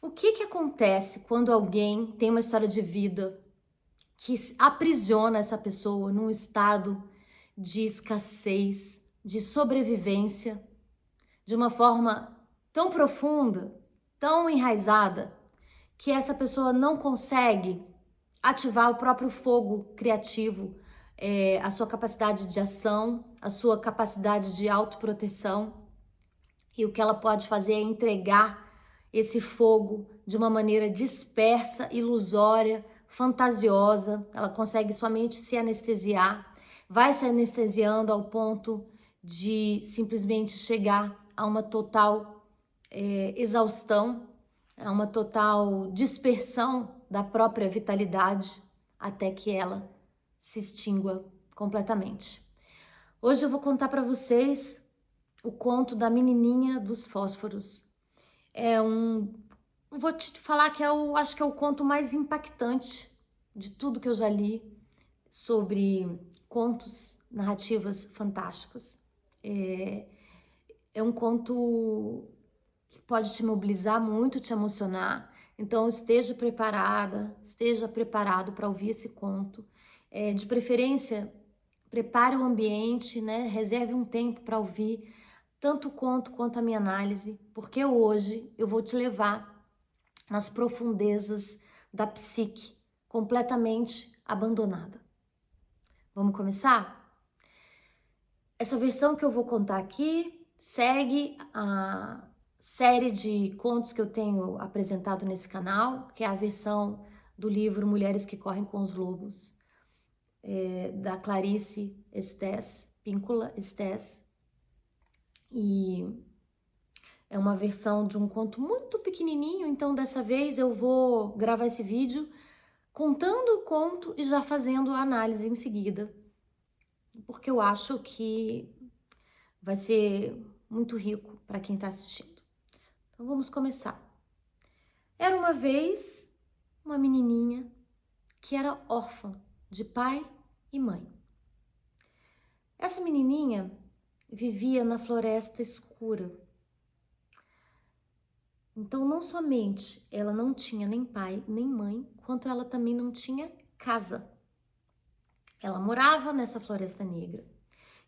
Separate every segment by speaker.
Speaker 1: O que que acontece quando alguém tem uma história de vida que aprisiona essa pessoa num estado de escassez, de sobrevivência, de uma forma tão profunda, tão enraizada, que essa pessoa não consegue ativar o próprio fogo criativo, a sua capacidade de ação, a sua capacidade de autoproteção, e o que ela pode fazer é entregar esse fogo de uma maneira dispersa, ilusória, fantasiosa. Ela consegue somente se anestesiar, vai se anestesiando ao ponto de simplesmente chegar a uma total exaustão, a uma total dispersão da própria vitalidade, até que ela se extingua completamente. Hoje eu vou contar para vocês o conto da menininha dos fósforos. Vou te falar que acho que é o conto mais impactante de tudo que eu já li sobre contos, narrativas fantásticas. É um conto que pode te mobilizar muito, te emocionar. Então esteja preparada, esteja preparado para ouvir esse conto. De preferência, prepare o ambiente, né? Reserve um tempo para ouvir tanto o conto quanto a minha análise, porque hoje eu vou te levar nas profundezas da psique, completamente abandonada. Vamos começar? Essa versão que eu vou contar aqui segue a série de contos que eu tenho apresentado nesse canal, que é a versão do livro Mulheres que Correm com os Lobos, da Clarice Estés, Píncula Estés. E é uma versão de um conto muito pequenininho, então dessa vez eu vou gravar esse vídeo contando o conto e já fazendo a análise em seguida, porque eu acho que vai ser muito rico para quem está assistindo. Então vamos começar. Era uma vez uma menininha que era órfã de pai e mãe. Essa menininha vivia na floresta escura. Então, não somente ela não tinha nem pai nem mãe, quanto ela também não tinha casa. Ela morava nessa floresta negra,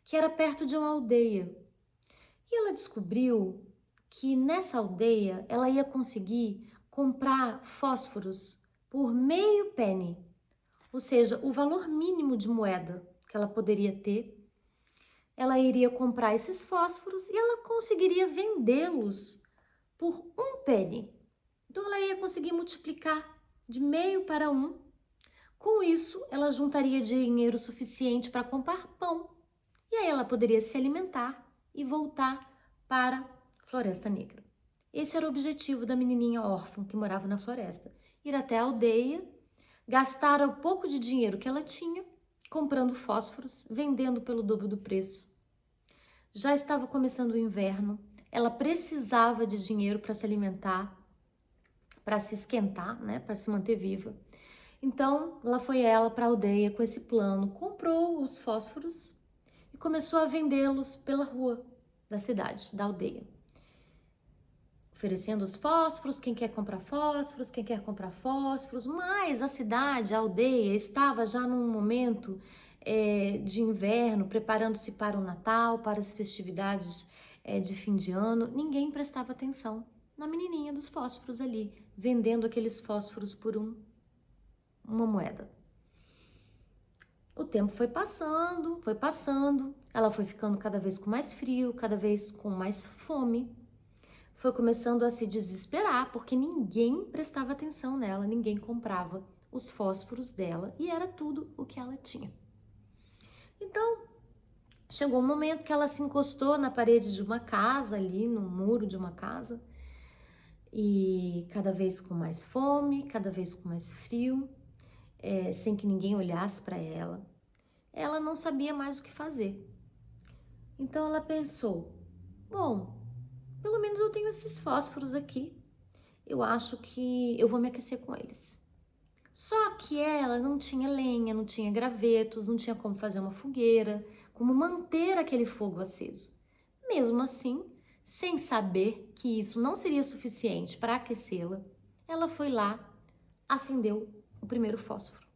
Speaker 1: que era perto de uma aldeia. E ela descobriu que nessa aldeia ela ia conseguir comprar fósforos por meio penny, ou seja, o valor mínimo de moeda que ela poderia ter. Ela iria comprar esses fósforos e ela conseguiria vendê-los por um penny. Então ela ia conseguir multiplicar de meio para um. Com isso, ela juntaria dinheiro suficiente para comprar pão. E aí ela poderia se alimentar e voltar para a Floresta Negra. Esse era o objetivo da menininha órfã que morava na floresta. Ir até a aldeia, gastar o pouco de dinheiro que ela tinha, comprando fósforos, vendendo pelo dobro do preço. Já estava começando o inverno, ela precisava de dinheiro para se alimentar, para se esquentar, né, para se manter viva. Então, lá foi ela para a aldeia com esse plano, comprou os fósforos e começou a vendê-los pela rua da cidade, da aldeia. Oferecendo os fósforos, quem quer comprar fósforos, quem quer comprar fósforos, mas a cidade, a aldeia, estava já num momento de inverno, preparando-se para o Natal, para as festividades de fim de ano. Ninguém prestava atenção na menininha dos fósforos ali, vendendo aqueles fósforos por uma moeda. O tempo foi passando, ela foi ficando cada vez com mais frio, cada vez com mais fome. Foi começando a se desesperar, porque ninguém prestava atenção nela, ninguém comprava os fósforos dela e era tudo o que ela tinha. Então, chegou um momento que ela se encostou na parede de uma casa ali, no muro de uma casa, e cada vez com mais fome, cada vez com mais frio, sem que ninguém olhasse para ela. Ela não sabia mais o que fazer. Então ela pensou, bom, pelo menos eu tenho esses fósforos aqui. Eu acho que eu vou me aquecer com eles. Só que ela não tinha lenha, não tinha gravetos, não tinha como fazer uma fogueira, como manter aquele fogo aceso. Mesmo assim, sem saber que isso não seria suficiente para aquecê-la, ela foi lá, acendeu o primeiro fósforo.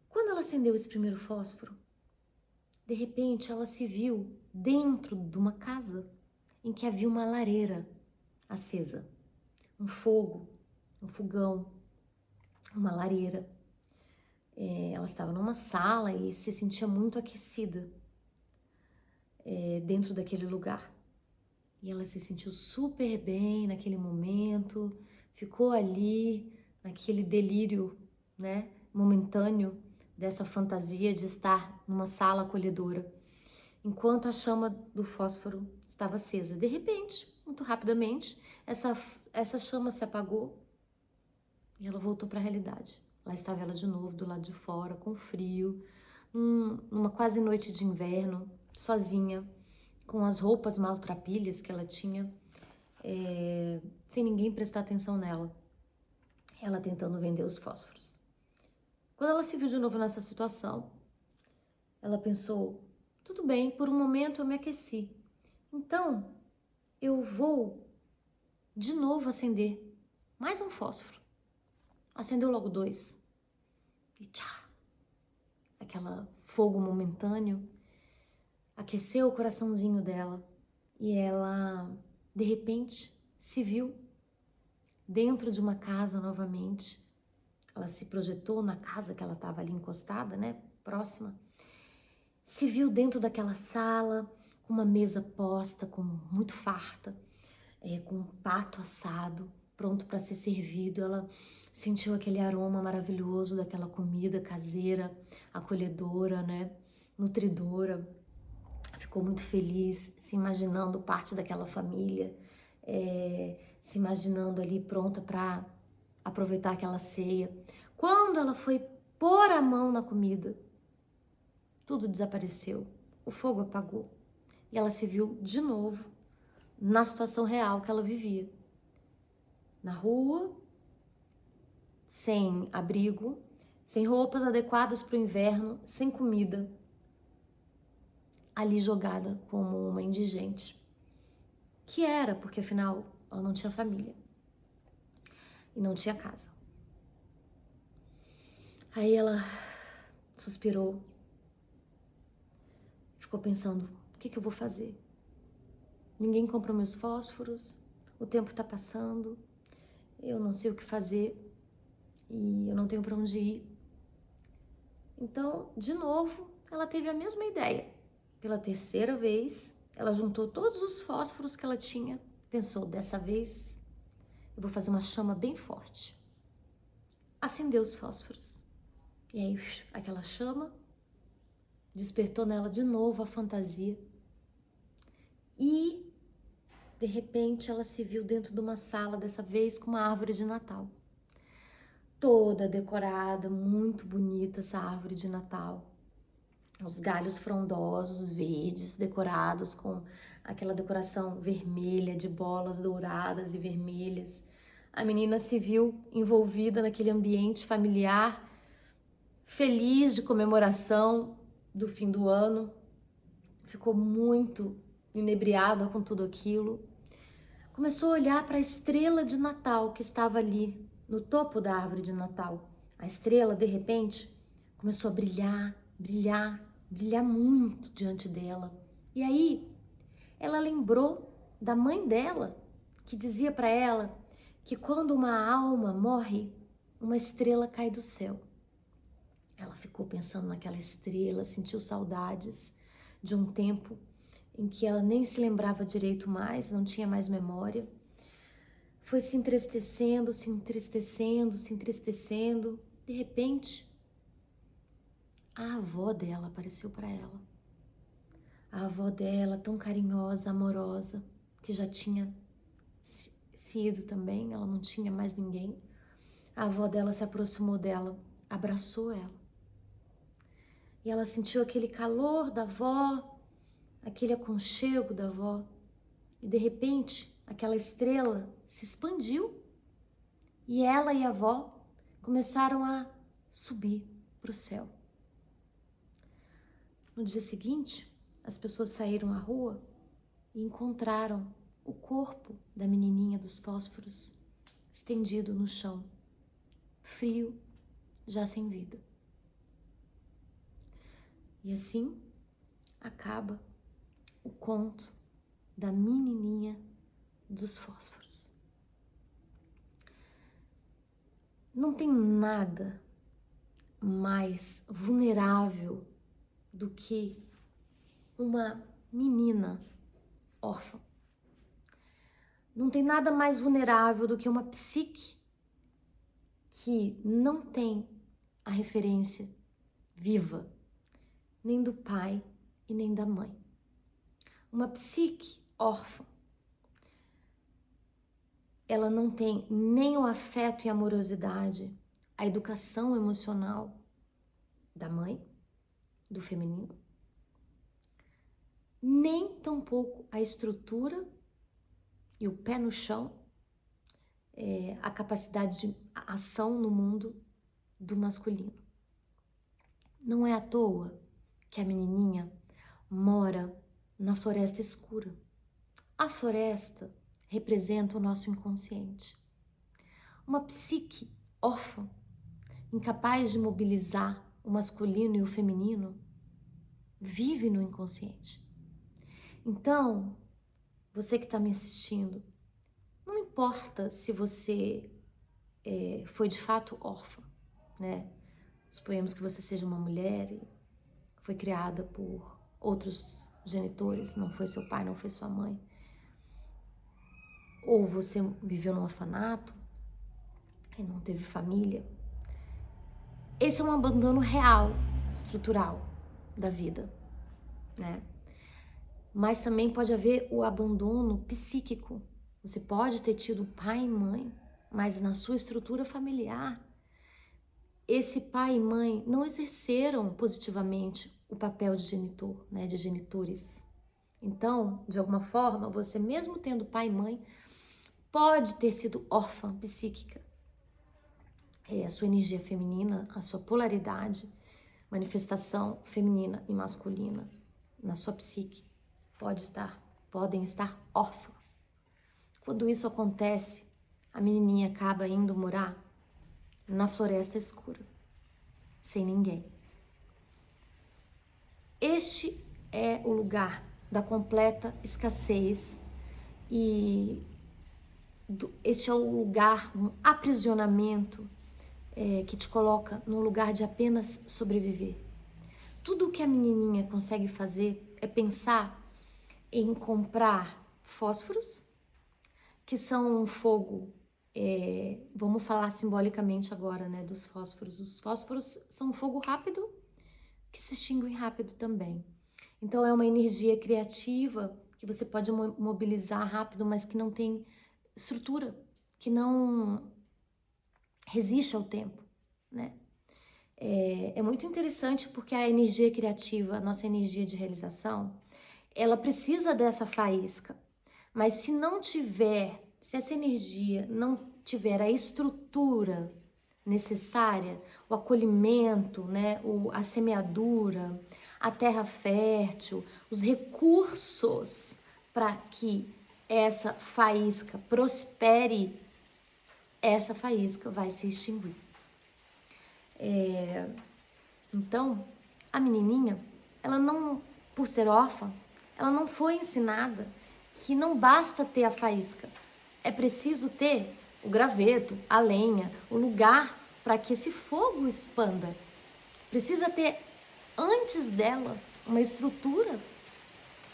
Speaker 1: Quando ela acendeu esse primeiro fósforo, de repente ela se viu dentro de uma casa em que havia uma lareira acesa, um fogo, um fogão, uma lareira. Ela estava numa sala e se sentia muito aquecida dentro daquele lugar. E ela se sentiu super bem naquele momento, ficou ali naquele delírio, né, momentâneo dessa fantasia de estar numa sala acolhedora, enquanto a chama do fósforo estava acesa. De repente, muito rapidamente, essa chama se apagou e ela voltou para a realidade. Lá estava ela de novo do lado de fora, com frio, numa quase noite de inverno, sozinha, com as roupas maltrapilhas que ela tinha, sem ninguém prestar atenção nela. Ela tentando vender os fósforos. Quando ela se viu de novo nessa situação, ela pensou, tudo bem, por um momento eu me aqueci. Então, eu vou de novo acender mais um fósforo. Acendeu logo 2. E tchá! Aquele fogo momentâneo aqueceu o coraçãozinho dela. E ela, de repente, se viu dentro de uma casa novamente. Ela se projetou na casa que ela estava ali encostada, né? Próxima. Se viu dentro daquela sala, com uma mesa posta, muito farta, com um pato assado, pronto para ser servido. Ela sentiu aquele aroma maravilhoso daquela comida caseira, acolhedora, né? Nutridora. Ficou muito feliz, se imaginando parte daquela família, se imaginando ali pronta para aproveitar aquela ceia. Quando ela foi pôr a mão na comida, tudo desapareceu, o fogo apagou e ela se viu de novo na situação real que ela vivia. Na rua, sem abrigo, sem roupas adequadas para o inverno, sem comida, ali jogada como uma indigente. Que era, porque afinal ela não tinha família e não tinha casa. Aí ela suspirou, ficou pensando, o que eu vou fazer? Ninguém comprou meus fósforos, o tempo tá passando, eu não sei o que fazer e eu não tenho para onde ir. Então, de novo, ela teve a mesma ideia. Pela terceira vez, ela juntou todos os fósforos que ela tinha, pensou, dessa vez eu vou fazer uma chama bem forte. Acendeu os fósforos. E aí, aquela chama despertou nela de novo a fantasia. E, de repente, ela se viu dentro de uma sala, dessa vez com uma árvore de Natal. Toda decorada, muito bonita essa árvore de Natal. Os galhos frondosos, verdes, decorados com aquela decoração vermelha de bolas douradas e vermelhas. A menina se viu envolvida naquele ambiente familiar, feliz de comemoração do fim do ano. Ficou muito inebriada com tudo aquilo. Começou a olhar para a estrela de Natal que estava ali no topo da árvore de Natal. A estrela, de repente, começou a brilhar, brilhar, brilhar muito diante dela. E aí, ela lembrou da mãe dela, que dizia para ela que quando uma alma morre, uma estrela cai do céu. Ela ficou pensando naquela estrela, sentiu saudades de um tempo em que ela nem se lembrava direito mais, não tinha mais memória. Foi se entristecendo, se entristecendo, se entristecendo. De repente, a avó dela apareceu para ela. A avó dela, tão carinhosa, amorosa, que já tinha se ido também, ela não tinha mais ninguém. A avó dela se aproximou dela, abraçou ela. E ela sentiu aquele calor da avó, aquele aconchego da avó. E de repente, aquela estrela se expandiu e ela e a avó começaram a subir para o céu. No dia seguinte, as pessoas saíram à rua e encontraram o corpo da menininha dos fósforos. estendido no chão, frio, já sem vida. E assim acaba o conto da menininha dos fósforos. Não tem nada mais vulnerável do que uma menina órfã. Não tem nada mais vulnerável do que uma psique que não tem a referência viva, nem do pai e nem da mãe. Uma psique órfã, ela não tem nem o afeto e a amorosidade, a educação emocional da mãe, do feminino, nem tampouco a estrutura e o pé no chão, a capacidade de ação no mundo do masculino. Não é à toa que a menininha mora na floresta escura. A floresta representa o nosso inconsciente. Uma psique órfã, incapaz de mobilizar o masculino e o feminino, vive no inconsciente. Então, você que está me assistindo, não importa se você foi de fato órfã, né? Suponhamos que você seja uma mulher e foi criada por outros genitores, não foi seu pai, não foi sua mãe. Ou você viveu num orfanato e não teve família. Esse é um abandono real, estrutural da vida, né? Mas também pode haver o abandono psíquico. Você pode ter tido pai e mãe, mas na sua estrutura familiar, esse pai e mãe não exerceram positivamente o papel de genitor, né, de genitores. Então, de alguma forma, você mesmo tendo pai e mãe, pode ter sido órfã psíquica. A sua energia feminina, a sua polaridade, manifestação feminina e masculina na sua psique podem estar órfãs. Quando isso acontece, a menininha acaba indo morar na floresta escura, sem ninguém. Este é o lugar da completa escassez e este é o lugar, um aprisionamento que te coloca no lugar de apenas sobreviver. Tudo o que a menininha consegue fazer é pensar em comprar fósforos, que são um fogo, vamos falar simbolicamente agora, né, dos fósforos. Os fósforos são um fogo rápido, que se extinguem rápido também. Então é uma energia criativa que você pode mobilizar rápido, mas que não tem estrutura, que não resiste ao tempo, né? É muito interessante porque a energia criativa, a nossa energia de realização, ela precisa dessa faísca, mas se essa energia não tiver a estrutura necessária, o acolhimento, né, a semeadura, a terra fértil, os recursos para que essa faísca prospere, essa faísca vai se extinguir. Então, a menininha, ela não, por ser órfã, ela não foi ensinada que não basta ter a faísca, é preciso ter o graveto, a lenha, o lugar para que esse fogo expanda. Precisa ter, antes dela, uma estrutura.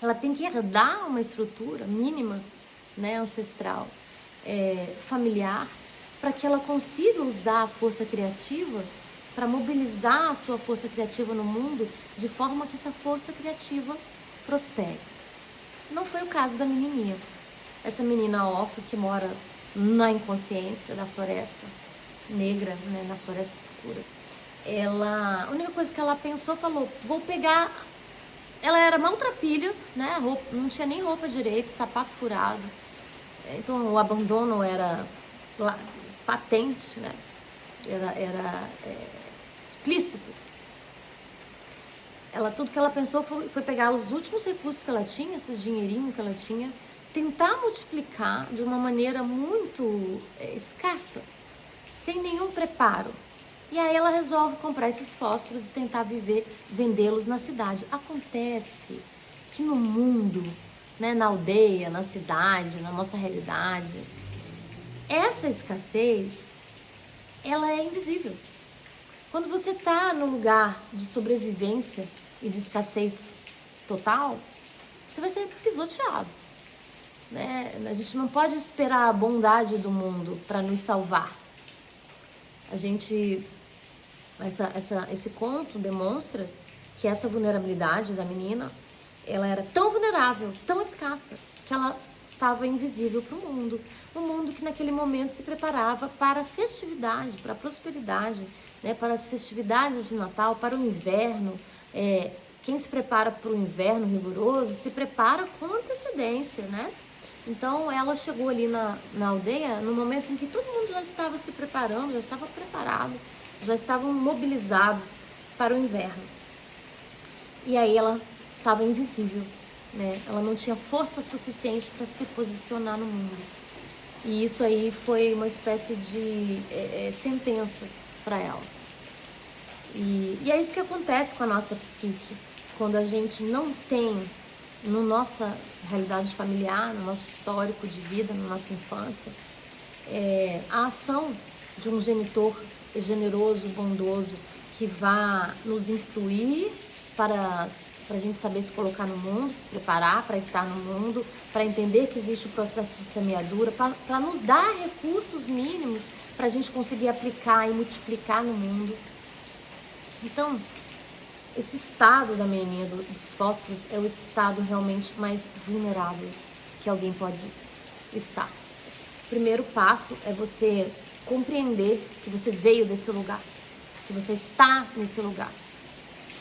Speaker 1: Ela tem que herdar uma estrutura mínima, né, ancestral, familiar, para que ela consiga usar a força criativa para mobilizar a sua força criativa no mundo de forma que essa força criativa prospere. Não foi o caso da menininha. Essa menina órfã que mora na inconsciência da floresta negra, né, na floresta escura. A única coisa que ela pensou, falou, vou pegar... Ela era maltrapilha, né, não tinha nem roupa direito, sapato furado. Então o abandono era patente, né, era explícito. Tudo que ela pensou foi pegar os últimos recursos que ela tinha, esses dinheirinhos que ela tinha, tentar multiplicar de uma maneira muito escassa, sem nenhum preparo. E aí ela resolve comprar esses fósforos e tentar vendê-los na cidade. Acontece que no mundo, né, na aldeia, na cidade, na nossa realidade, essa escassez, ela é invisível. Quando você está no lugar de sobrevivência e de escassez total, você vai ser pisoteado, né? A gente não pode esperar a bondade do mundo para nos salvar. Esse conto demonstra que essa vulnerabilidade da menina, ela era tão vulnerável, tão escassa, que ela estava invisível para o mundo. Um mundo que naquele momento se preparava para a festividade, para a prosperidade, né? Para as festividades de Natal, para o inverno. Quem se prepara para o inverno rigoroso se prepara com antecedência, né? Então ela chegou ali na aldeia no momento em que todo mundo já estava se preparando, já estava preparado, já estavam mobilizados para o inverno. E aí ela estava invisível, né? Ela não tinha força suficiente para se posicionar no mundo. E isso aí foi uma espécie de sentença para ela. E é isso que acontece com a nossa psique, quando a gente não tem, na nossa realidade familiar, no nosso histórico de vida, na nossa infância, a ação de um genitor generoso, bondoso, que vá nos instruir para a gente saber se colocar no mundo, se preparar para estar no mundo, para entender que existe o processo de semeadura, para nos dar recursos mínimos para a gente conseguir aplicar e multiplicar no mundo. Então, esse estado da menininha dos fósforos é o estado realmente mais vulnerável que alguém pode estar. O primeiro passo é você compreender que você veio desse lugar, que você está nesse lugar,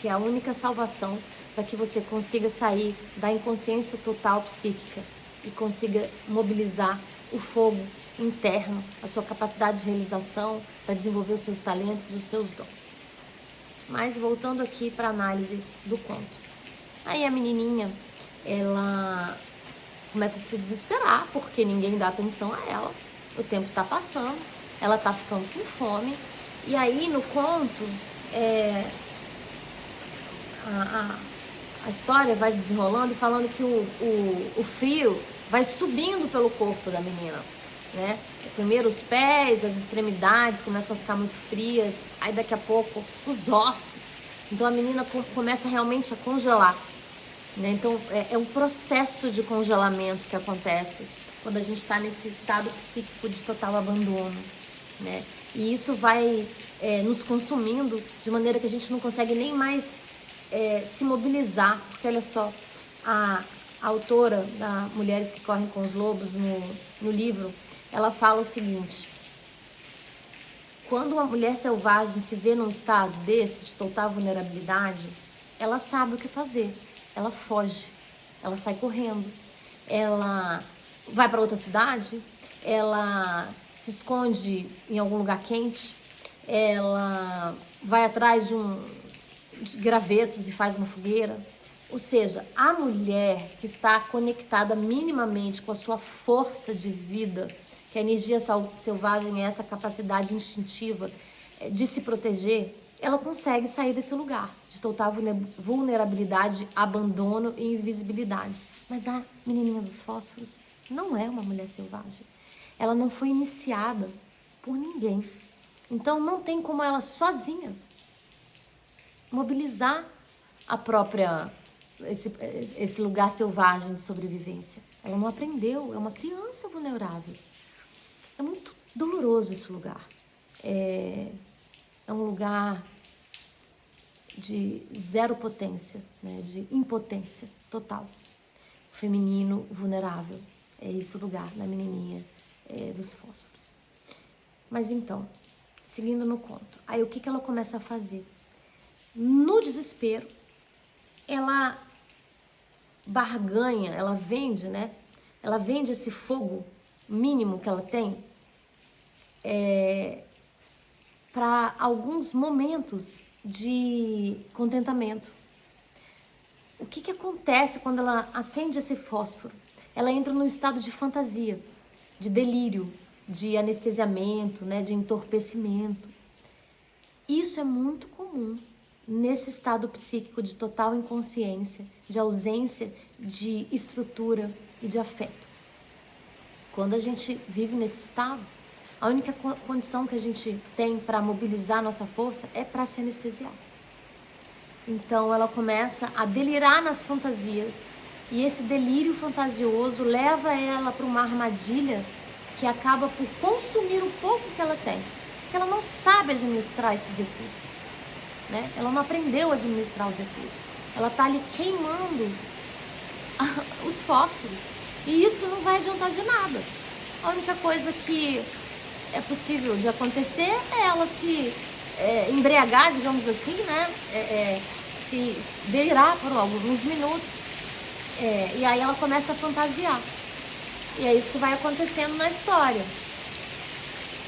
Speaker 1: que é a única salvação para que você consiga sair da inconsciência total psíquica e consiga mobilizar o fogo interno, a sua capacidade de realização para desenvolver os seus talentos e os seus dons. Mas voltando aqui para a análise do conto. Aí a menininha, ela começa a se desesperar porque ninguém dá atenção a ela. O tempo está passando, ela está ficando com fome. E aí no conto, a história vai desenrolando, falando que o frio vai subindo pelo corpo da menina, né? Primeiro os pés, as extremidades começam a ficar muito frias, aí daqui a pouco os ossos. Então a menina começa realmente a congelar, né? Então é um processo de congelamento que acontece quando a gente está nesse estado psíquico de total abandono, né? E isso vai nos consumindo de maneira que a gente não consegue nem mais se mobilizar, porque olha só, a autora da Mulheres que Correm com os Lobos, no livro, ela fala o seguinte: quando uma mulher selvagem se vê num estado desse, de total vulnerabilidade, ela sabe o que fazer, ela foge, ela sai correndo, ela vai para outra cidade, ela se esconde em algum lugar quente, ela vai atrás de gravetos e faz uma fogueira. Ou seja, a mulher que está conectada minimamente com a sua força de vida, que a energia selvagem é essa capacidade instintiva de se proteger, ela consegue sair desse lugar de total vulnerabilidade, abandono e invisibilidade. Mas a menininha dos fósforos não é uma mulher selvagem. Ela não foi iniciada por ninguém. Então não tem como ela sozinha mobilizar a própria esse lugar selvagem de sobrevivência. Ela não aprendeu, é uma criança vulnerável. É muito doloroso esse lugar. É um lugar de zero potência, né? De impotência total. Feminino vulnerável. É esse o lugar da menininha dos fósforos. Mas então, seguindo no conto, aí o que ela começa a fazer? No desespero, ela barganha, ela vende, né? Ela vende esse fogo mínimo que ela tem para alguns momentos de contentamento. O que acontece quando ela acende esse fósforo? ela entra num estado de fantasia, de delírio, de anestesiamento, né, de entorpecimento. Isso é muito comum nesse estado psíquico de total inconsciência, de ausência de estrutura e de afeto. Quando a gente vive nesse estado, a única condição que a gente tem para mobilizar a nossa força é para se anestesiar. Então ela começa a delirar nas fantasias e esse delírio fantasioso leva ela para uma armadilha que acaba por consumir o pouco que ela tem, porque ela não sabe administrar esses recursos, né? Ela não aprendeu a administrar os recursos, ela está ali queimando os fósforos e isso não vai adiantar de nada. A única coisa que é possível de acontecer é ela se embriagar, digamos assim, né? Se delirar por alguns minutos e aí ela começa a fantasiar. E é isso que vai acontecendo na história.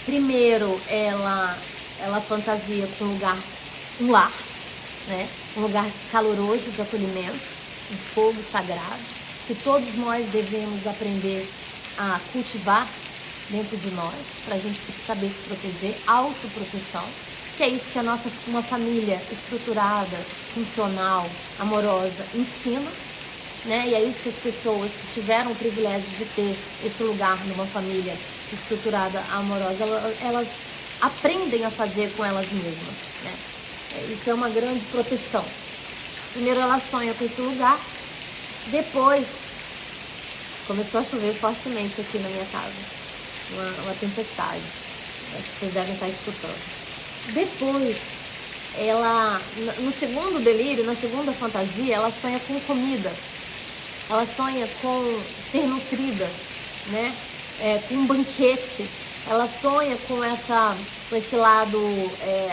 Speaker 1: Primeiro, ela fantasia com um lar, né? Um lugar caloroso de acolhimento, um fogo sagrado, que todos nós devemos aprender a cultivar dentro de nós, para a gente saber se proteger, autoproteção, que é isso que uma família estruturada, funcional, amorosa ensina, né? E é isso que as pessoas que tiveram o privilégio de ter esse lugar numa família estruturada, amorosa, elas aprendem a fazer com elas mesmas, né? Isso é uma grande proteção. Primeiro ela sonha com esse lugar, depois começou a chover fortemente aqui na minha casa. Uma tempestade. Acho que vocês devem estar escutando. Depois, ela, no segundo delírio, na segunda fantasia, ela sonha com comida. Ela sonha com ser nutrida, né? Com um banquete. Ela sonha com esse lado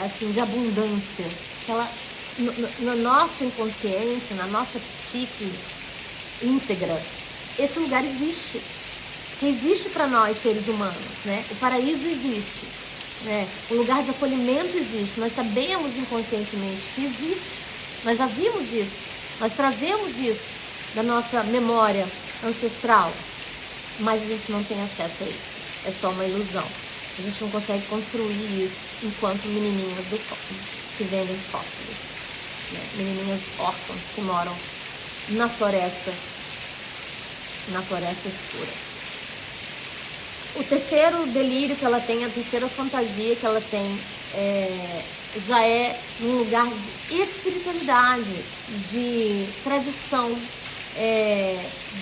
Speaker 1: assim, de abundância. Ela, no nosso inconsciente, na nossa psique íntegra, esse lugar existe. Que existe para nós, seres humanos, né? O paraíso existe, né? O lugar de acolhimento existe. Nós sabemos inconscientemente que existe. Nós já vimos isso. Nós trazemos isso da nossa memória ancestral. Mas a gente não tem acesso a isso. É só uma ilusão. A gente não consegue construir isso enquanto menininhas que vendem fósforos, né? Menininhas órfãs que moram na floresta escura. O terceiro delírio que ela tem, a terceira fantasia que ela tem, já é um lugar de espiritualidade, de tradição,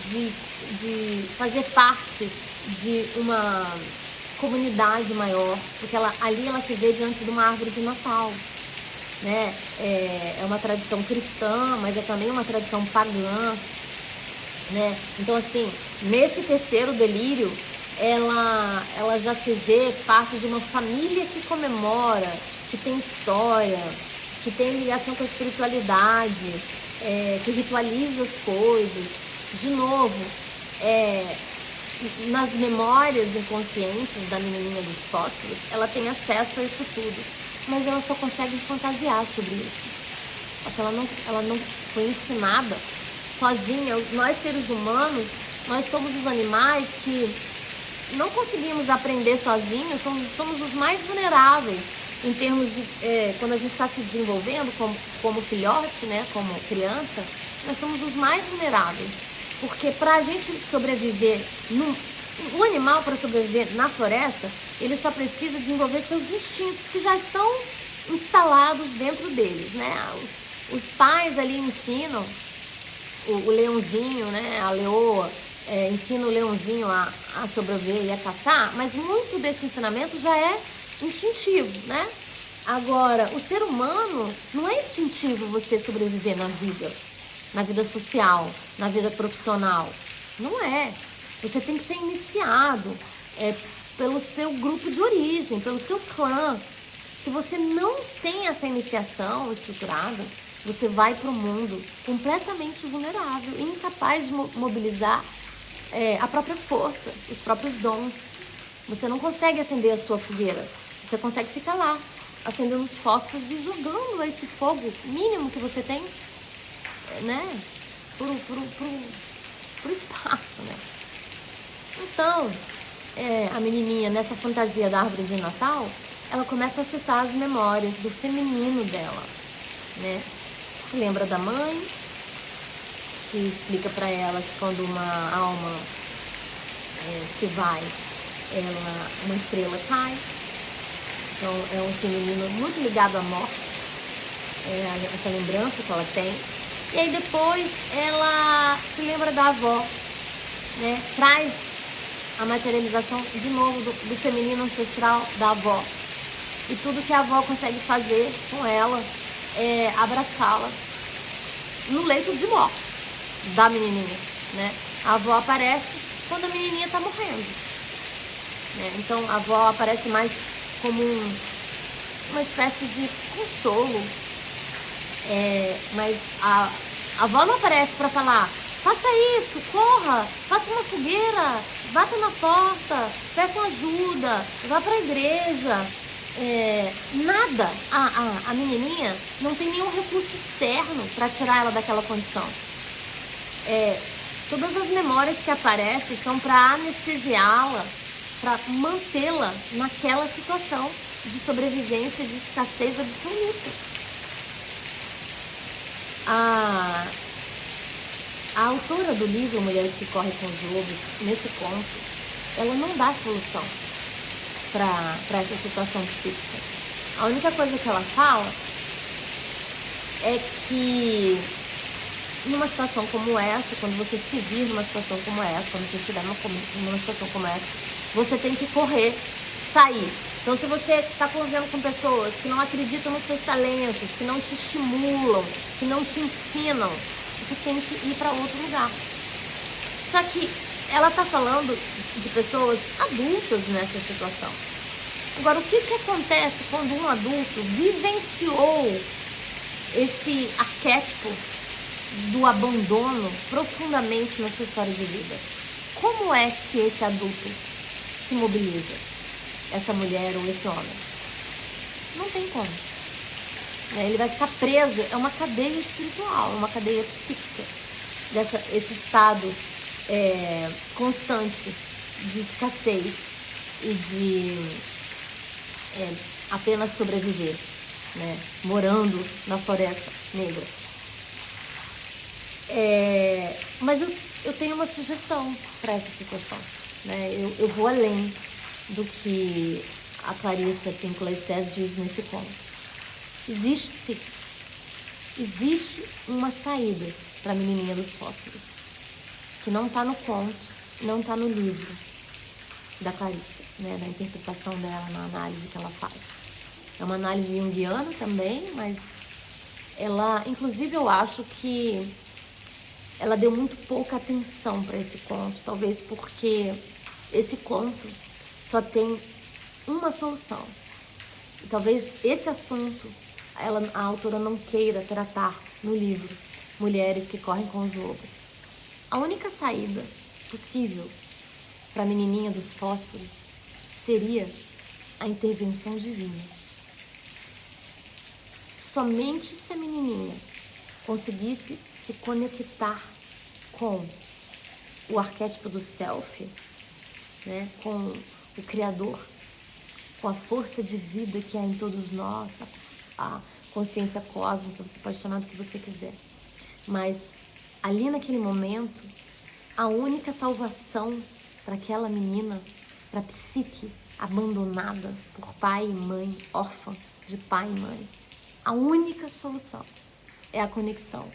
Speaker 1: de fazer parte de uma comunidade maior, porque ali ela se vê diante de uma árvore de Natal, né? É uma tradição cristã, mas é também uma tradição pagã, né? Então, assim, nesse terceiro delírio, ela já se vê parte de uma família que comemora, que tem história, que tem ligação com a espiritualidade, que ritualiza as coisas. De novo, nas memórias inconscientes da menininha dos fósforos, ela tem acesso a isso tudo, mas ela só consegue fantasiar sobre isso, porque ela não foi ensinada sozinha. Nós, seres humanos, nós somos os animais que não conseguimos aprender sozinhos, somos os mais vulneráveis em termos de quando a gente está se desenvolvendo como filhote, né, como criança, nós somos os mais vulneráveis, porque para a gente sobreviver, o animal, para sobreviver na floresta, ele só precisa desenvolver seus instintos que já estão instalados dentro deles, né? Os pais ali ensinam o leãozinho, né, a leoa, ensina o leãozinho a sobreviver e a caçar, mas muito desse ensinamento já é instintivo, né? Agora, o ser humano, não é instintivo você sobreviver na vida social, na vida profissional. Não é. Você tem que ser iniciado pelo seu grupo de origem, pelo seu clã. Se você não tem essa iniciação estruturada, você vai para o mundo completamente vulnerável, incapaz de mobilizar a própria força, os próprios dons. Você não consegue acender a sua fogueira. Você consegue ficar lá, acendendo os fósforos e jogando esse fogo mínimo que você tem, né, pro espaço, né? Então, a menininha, nessa fantasia da árvore de Natal, ela começa a acessar as memórias do feminino dela, né? Se lembra da mãe, que explica para ela que quando uma alma se vai, uma estrela cai. Então é um feminino muito ligado à morte, essa lembrança que ela tem. E aí depois ela se lembra da avó, né? Traz a materialização de novo do feminino ancestral da avó. E tudo que a avó consegue fazer com ela é abraçá-la no leito de morte da menininha, né? A avó aparece quando a menininha tá morrendo, né? Então a avó aparece mais como uma espécie de consolo, mas a avó não aparece para falar: faça isso, corra, faça uma fogueira, bata na porta, peça ajuda, vá para a igreja. Nada. A menininha não tem nenhum recurso externo para tirar ela daquela condição. Todas as memórias que aparecem são para anestesiá-la, para mantê-la naquela situação de sobrevivência, de escassez absoluta. A autora do livro Mulheres que Correm com os Lobos, nesse conto, ela não dá solução para essa situação psíquica. A única coisa que ela fala é que numa situação como essa, quando você se vir numa situação como essa, quando você estiver numa situação como essa, você tem que correr, sair. Então, se você está convivendo com pessoas que não acreditam nos seus talentos, que não te estimulam, que não te ensinam, você tem que ir para outro lugar. Só que ela está falando de pessoas adultas nessa situação. Agora, o que acontece quando um adulto vivenciou esse arquétipo do abandono profundamente na sua história de vida? Como é que esse adulto se mobiliza? Essa mulher ou esse homem? Não tem como. Ele vai ficar preso, é uma cadeia espiritual, uma cadeia psíquica, esse estado constante de escassez e de apenas sobreviver, né? Morando na floresta negra. Mas eu tenho uma sugestão para essa situação, né? Eu vou além do que a Clarissa Pinkola Estés diz nesse conto. Existe uma saída para a menininha dos fósforos, que não está no conto, não está no livro da Clarissa, né, na interpretação dela, na análise que ela faz. É uma análise junguiana também, mas ela, inclusive, eu acho que ela deu muito pouca atenção para esse conto, talvez porque esse conto só tem uma solução. E talvez esse assunto a autora não queira tratar no livro Mulheres que Correm com os Lobos. A única saída possível para a menininha dos fósforos seria a intervenção divina. Somente se a menininha conseguisse se conectar com o arquétipo do self, né, com o Criador, com a força de vida que há em todos nós, a consciência cósmica, você pode chamar do que você quiser. Mas ali naquele momento, a única salvação para aquela menina, para a psique abandonada por pai e mãe, órfã de pai e mãe, a única solução é a conexão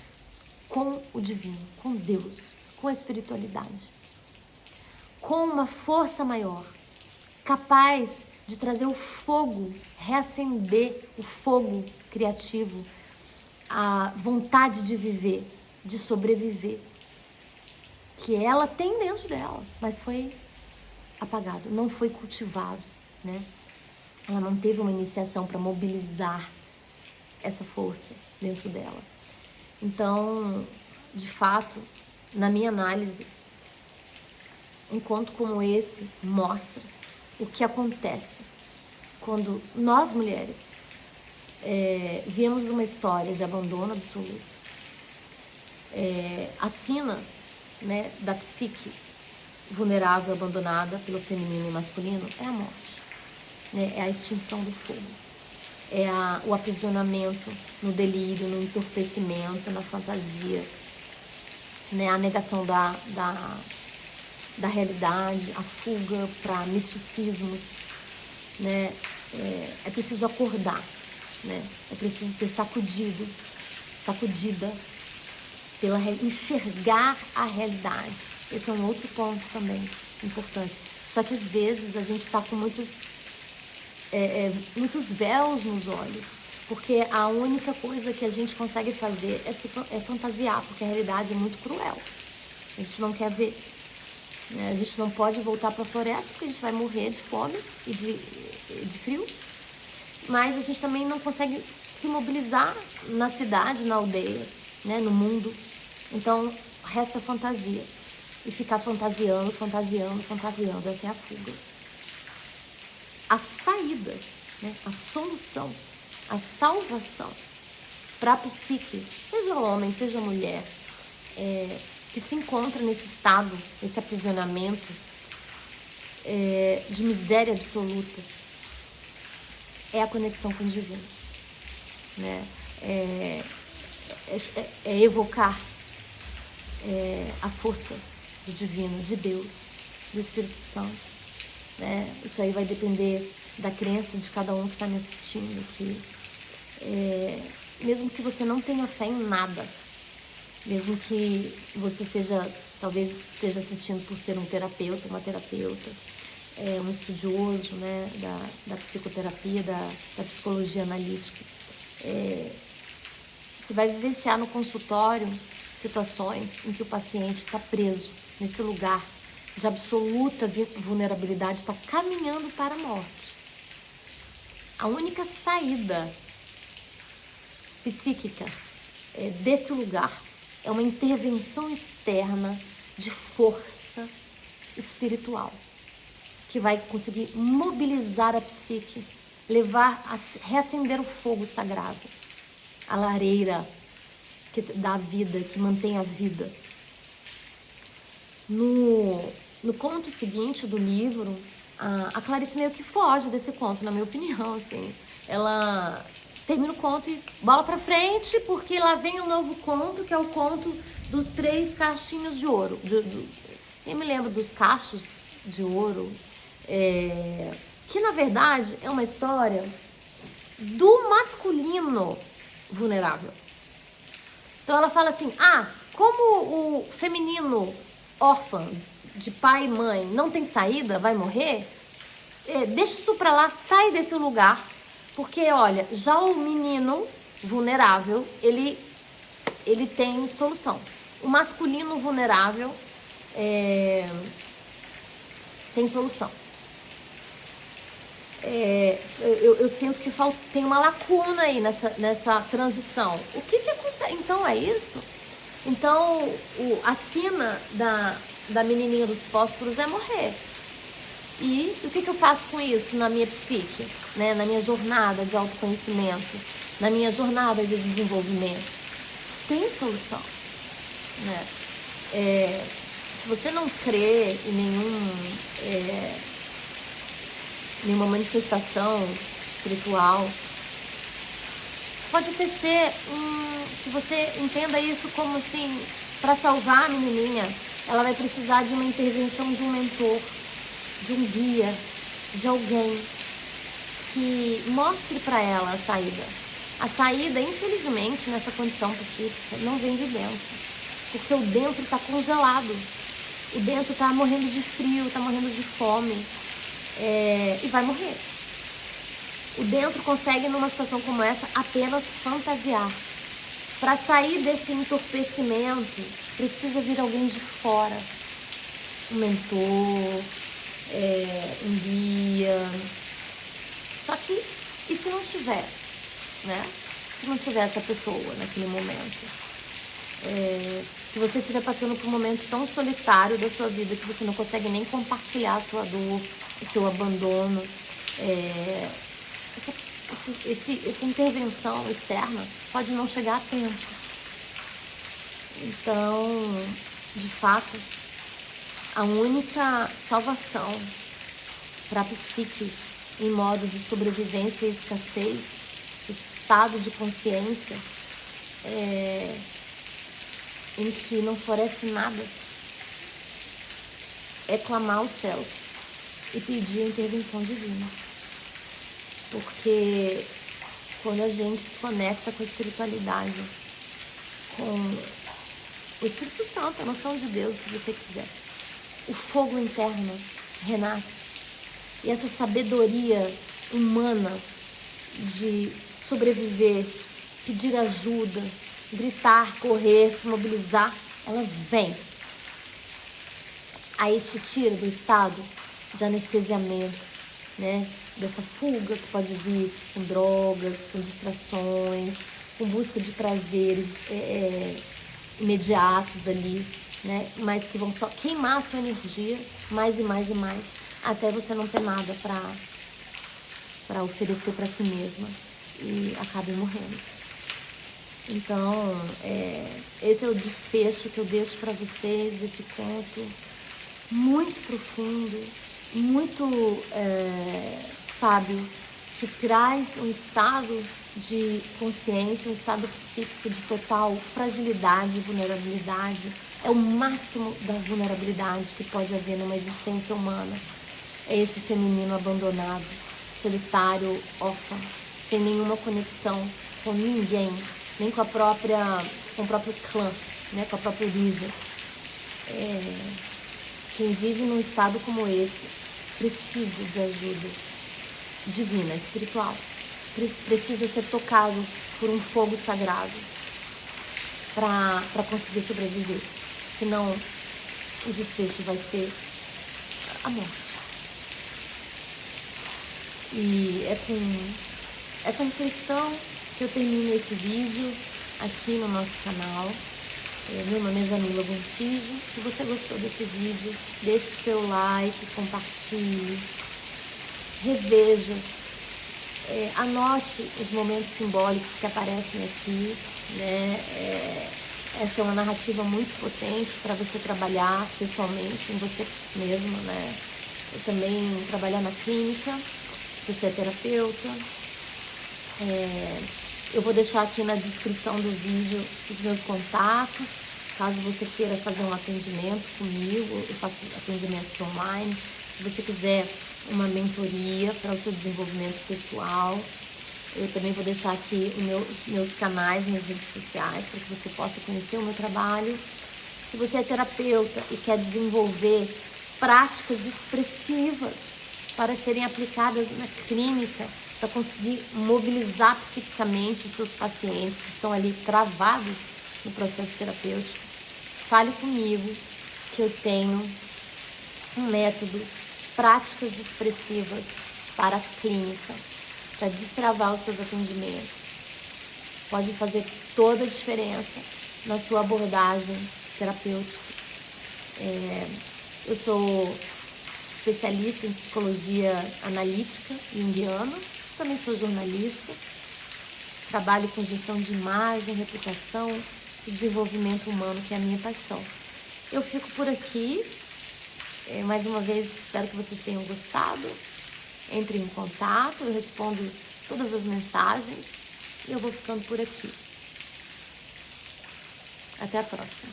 Speaker 1: com o divino, com Deus, com a espiritualidade, com uma força maior, capaz de trazer o fogo, reacender o fogo criativo, a vontade de viver, de sobreviver, que ela tem dentro dela, mas foi apagado, não foi cultivado, né? Ela não teve uma iniciação para mobilizar essa força dentro dela. Então, de fato, na minha análise, um conto como esse mostra o que acontece quando nós mulheres viemos de uma história de abandono absoluto, a sina, né, da psique vulnerável, abandonada pelo feminino e masculino é a morte, né? É a extinção do fogo, é o aprisionamento no delírio, no entorpecimento, na fantasia, né? A negação da realidade, a fuga para misticismos, né? É preciso acordar, né? É preciso ser sacudida pela enxergar a realidade. Esse é um outro ponto também importante. Só que às vezes a gente está com muitos véus nos olhos, porque a única coisa que a gente consegue fazer é fantasiar, porque a realidade é muito cruel. A gente não quer ver, né? A gente não pode voltar para a floresta porque a gente vai morrer de fome e de frio, mas a gente também não consegue se mobilizar na cidade, na aldeia, né? No mundo. Então resta fantasia e ficar fantasiando. Essa é a fuga. A saída, né? A solução, a salvação para a psique, seja homem, seja mulher, que se encontra nesse estado, nesse aprisionamento de miséria absoluta, é a conexão com o divino, né? É evocar a força do divino, de Deus, do Espírito Santo, né? Isso aí vai depender da crença de cada um que está me assistindo aqui. Mesmo que você não tenha fé em nada, mesmo que você talvez esteja assistindo por ser um terapeuta, uma terapeuta, um estudioso, né, da psicoterapia, da psicologia analítica, você vai vivenciar no consultório situações em que o paciente está preso nesse lugar de absoluta vulnerabilidade, está caminhando para a morte. A única saída psíquica desse lugar é uma intervenção externa de força espiritual, que vai conseguir mobilizar a psique, levar a reacender o fogo sagrado, a lareira que dá vida, que mantém a vida. No conto seguinte do livro, a Clarice meio que foge desse conto, na minha opinião, assim. Ela termina o conto e bola pra frente, porque lá vem um novo conto, que é o conto dos 3 cachinhos de ouro. Eu me lembro dos cachos de ouro, que na verdade é uma história do masculino vulnerável. Então ela fala assim, como o feminino órfão de pai e mãe não tem saída, vai morrer, deixa isso pra lá, sai desse lugar, porque olha, já o menino vulnerável, ele tem solução. O masculino vulnerável tem solução. Eu sinto que tem uma lacuna aí nessa transição. O que acontece? Então é isso? Então a sina da menininha dos fósforos é morrer. E o que eu faço com isso na minha psique, né? Na minha jornada de autoconhecimento, na minha jornada de desenvolvimento? Tem solução, né? Se você não crê em nenhuma manifestação espiritual, pode até ser que você entenda isso como assim, para salvar a menininha, ela vai precisar de uma intervenção de um mentor, de um guia, de alguém que mostre para ela a saída. A saída, infelizmente, nessa condição psíquica, não vem de dentro, porque o dentro está congelado, o dentro está morrendo de frio, está morrendo de fome, e vai morrer. O dentro consegue, numa situação como essa, apenas fantasiar. Para sair desse entorpecimento, precisa vir alguém de fora, um mentor, um guia. Só que, e se não tiver, né? Se não tiver essa pessoa naquele momento? Se você estiver passando por um momento tão solitário da sua vida que você não consegue nem compartilhar a sua dor, o seu abandono, essa intervenção externa pode não chegar a tempo. Então, de fato, A única salvação para a psique em modo de sobrevivência e escassez, esse estado de consciência em que não floresce nada, é clamar aos céus e pedir a intervenção divina. Porque quando a gente se conecta com a espiritualidade, com o Espírito Santo, a noção de Deus, o que você quiser, o fogo interno renasce. E essa sabedoria humana de sobreviver, pedir ajuda, gritar, correr, se mobilizar, ela vem. Aí te tira do estado de anestesiamento, né? Dessa fuga que pode vir com drogas, com distrações, com busca de prazeres imediatos ali, né? Mas que vão só queimar a sua energia mais e mais e mais, até você não ter nada para oferecer para si mesma e acabe morrendo. Então, esse é o desfecho que eu deixo para vocês desse conto muito profundo, muito sábio, que traz um estado de consciência, um estado psíquico de total fragilidade e vulnerabilidade. É o máximo da vulnerabilidade que pode haver numa existência humana. É esse feminino abandonado, solitário, órfão, sem nenhuma conexão com ninguém, nem com o próprio clã, né, com a própria origem. Quem vive num estado como esse precisa de ajuda divina, espiritual. Precisa ser tocado por um fogo sagrado para conseguir sobreviver. Senão, o desfecho vai ser a morte. E é com essa reflexão que eu termino esse vídeo aqui no nosso canal. Meu nome é Jamila Gontijo. Se você gostou desse vídeo, deixe o seu like, compartilhe, reveja, anote os momentos simbólicos que aparecem aqui, né? Essa é uma narrativa muito potente para você trabalhar pessoalmente em você mesma, né? Eu também trabalhar na clínica, se você é terapeuta. Eu vou deixar aqui na descrição do vídeo os meus contatos, caso você queira fazer um atendimento comigo. Eu faço atendimentos online. Se você quiser uma mentoria para o seu desenvolvimento pessoal, eu também vou deixar aqui os meus canais nas redes sociais para que você possa conhecer o meu trabalho. Se você é terapeuta e quer desenvolver práticas expressivas para serem aplicadas na clínica, para conseguir mobilizar psiquicamente os seus pacientes que estão ali travados no processo terapêutico, fale comigo que eu tenho um método, práticas expressivas para a clínica, para destravar os seus atendimentos. Pode fazer toda a diferença na sua abordagem terapêutica. Eu sou especialista em psicologia analítica junguiana, também sou jornalista, trabalho com gestão de imagem, reputação e desenvolvimento humano, que é a minha paixão. Eu fico por aqui. Mais uma vez, espero que vocês tenham gostado. Entre em contato, eu respondo todas as mensagens e eu vou ficando por aqui. Até a próxima.